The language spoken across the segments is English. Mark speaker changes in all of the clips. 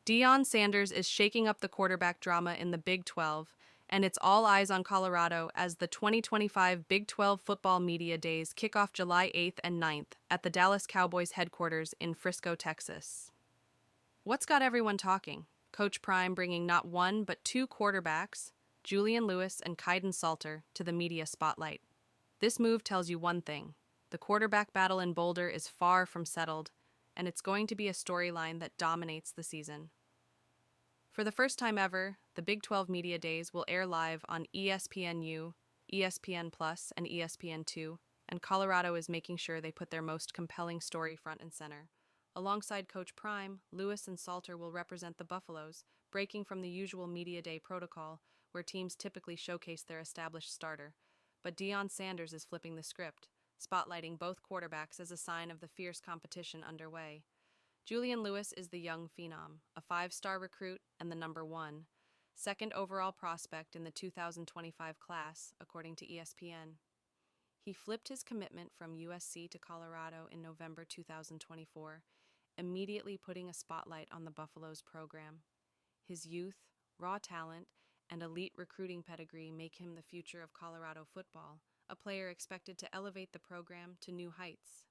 Speaker 1: Deion Sanders is shaking up the quarterback drama in the Big 12, and it's all eyes on Colorado as the 2025 Big 12 Football Media Days kick off July 8th and 9th at the Dallas Cowboys headquarters in Frisco, Texas. What's got everyone talking? Coach Prime bringing not one but two quarterbacks, Julian Lewis and Kaidon Salter, to the media spotlight. This move tells you one thing: the quarterback battle in Boulder is far from settled, and it's going to be a storyline that dominates the season. For the first time ever, the Big 12 Media Days will air live on ESPNU, ESPN Plus, and ESPN2, and Colorado is making sure they put their most compelling story front and center. Alongside Coach Prime, Lewis and Salter will represent the Buffaloes, breaking from the usual Media Day protocol, where teams typically showcase their established starter. But Deion Sanders is flipping the script, spotlighting both quarterbacks as a sign of the fierce competition underway. Julian Lewis is the young phenom, a five-star recruit and the number one, second overall prospect in the 2025 class, according to ESPN. He flipped his commitment from USC to Colorado in November 2024, immediately putting a spotlight on the Buffaloes program. His youth, raw talent, and elite recruiting pedigree make him the future of Colorado football, a player expected to elevate the program to new heights.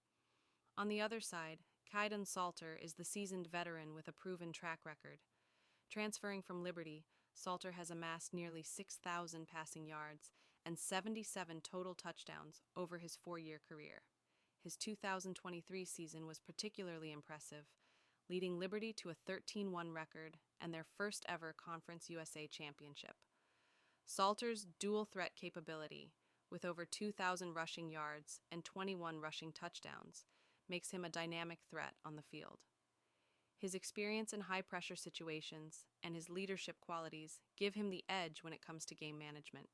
Speaker 1: On the other side, Kaidon Salter is the seasoned veteran with a proven track record. Transferring from Liberty, Salter has amassed nearly 6,000 passing yards and 77 total touchdowns over his four-year career. His 2023 season was particularly impressive, leading Liberty to a 13-1 record and their first-ever Conference USA championship. Salter's dual-threat capability, with over 2,000 rushing yards and 21 rushing touchdowns, makes him a dynamic threat on the field. His experience in high-pressure situations and his leadership qualities give him the edge when it comes to game management.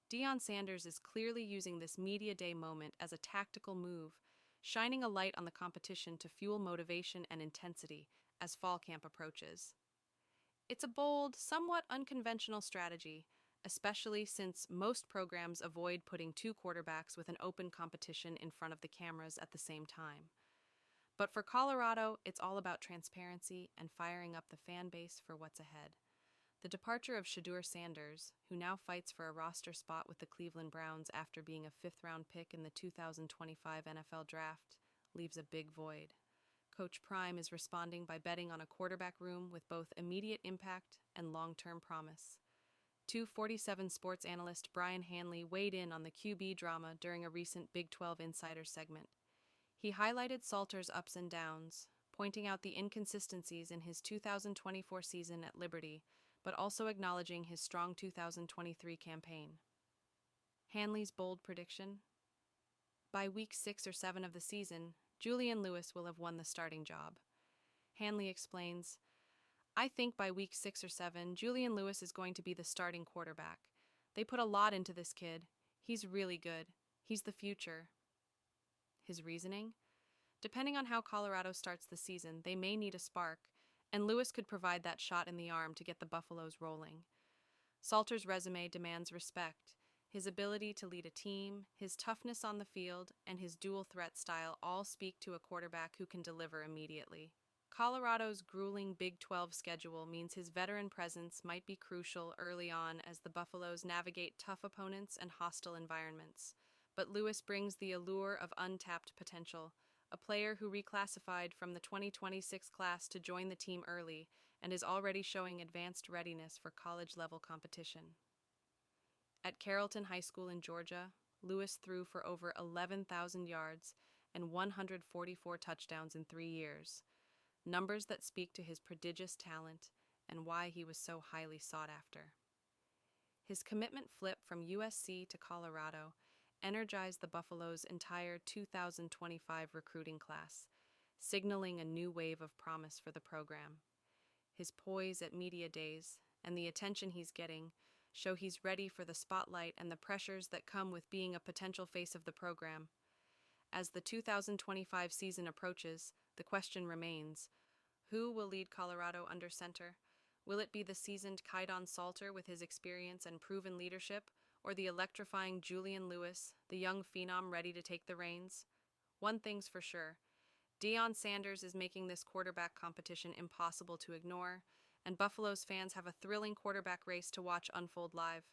Speaker 1: Deion Sanders is clearly using this Media Day moment as a tactical move, shining a light on the competition to fuel motivation and intensity as fall camp approaches. It's a bold, somewhat unconventional strategy, especially since most programs avoid putting two quarterbacks with an open competition in front of the cameras at the same time. But for Colorado, it's all about transparency and firing up the fan base for what's ahead. The departure of Shedeur Sanders, who now fights for a roster spot with the Cleveland Browns after being a fifth-round pick in the 2025 NFL Draft, leaves a big void. Coach Prime is responding by betting on a quarterback room with both immediate impact and long-term promise. 247 sports analyst Brian Hanley weighed in on the QB drama during a recent Big 12 Insider segment. He highlighted Salter's ups and downs, pointing out the inconsistencies in his 2024 season at Liberty, but also acknowledging his strong 2023 campaign. Hanley's bold prediction: by week 6 or 7 of the season, Julian Lewis will have won the starting job. Hanley explains, "I think by week 6 or 7, Julian Lewis is going to be the starting quarterback. They put a lot into this kid. He's really good. He's the future." His reasoning? Depending on how Colorado starts the season, they may need a spark, and Lewis could provide that shot in the arm to get the Buffaloes rolling. Salter's resume demands respect. His ability to lead a team, his toughness on the field, and his dual-threat style all speak to a quarterback who can deliver immediately. Colorado's grueling Big 12 schedule means his veteran presence might be crucial early on as the Buffaloes navigate tough opponents and hostile environments. But Lewis brings the allure of untapped potential, a player who reclassified from the 2026 class to join the team early and is already showing advanced readiness for college-level competition. At Carrollton High School in Georgia, Lewis threw for over 11,000 yards and 144 touchdowns in 3 years, numbers that speak to his prodigious talent and why he was so highly sought after. His commitment flip from USC to Colorado energized the Buffaloes' entire 2025 recruiting class, signaling a new wave of promise for the program. His poise at media days and the attention he's getting show he's ready for the spotlight and the pressures that come with being a potential face of the program. As the 2025 season approaches, the question remains: who will lead Colorado under center? Will it be the seasoned Kaidon Salter with his experience and proven leadership, or the electrifying Julian Lewis, the young phenom ready to take the reins? One thing's for sure: Deion Sanders is making this quarterback competition impossible to ignore, and Buffalo's fans have a thrilling quarterback race to watch unfold live.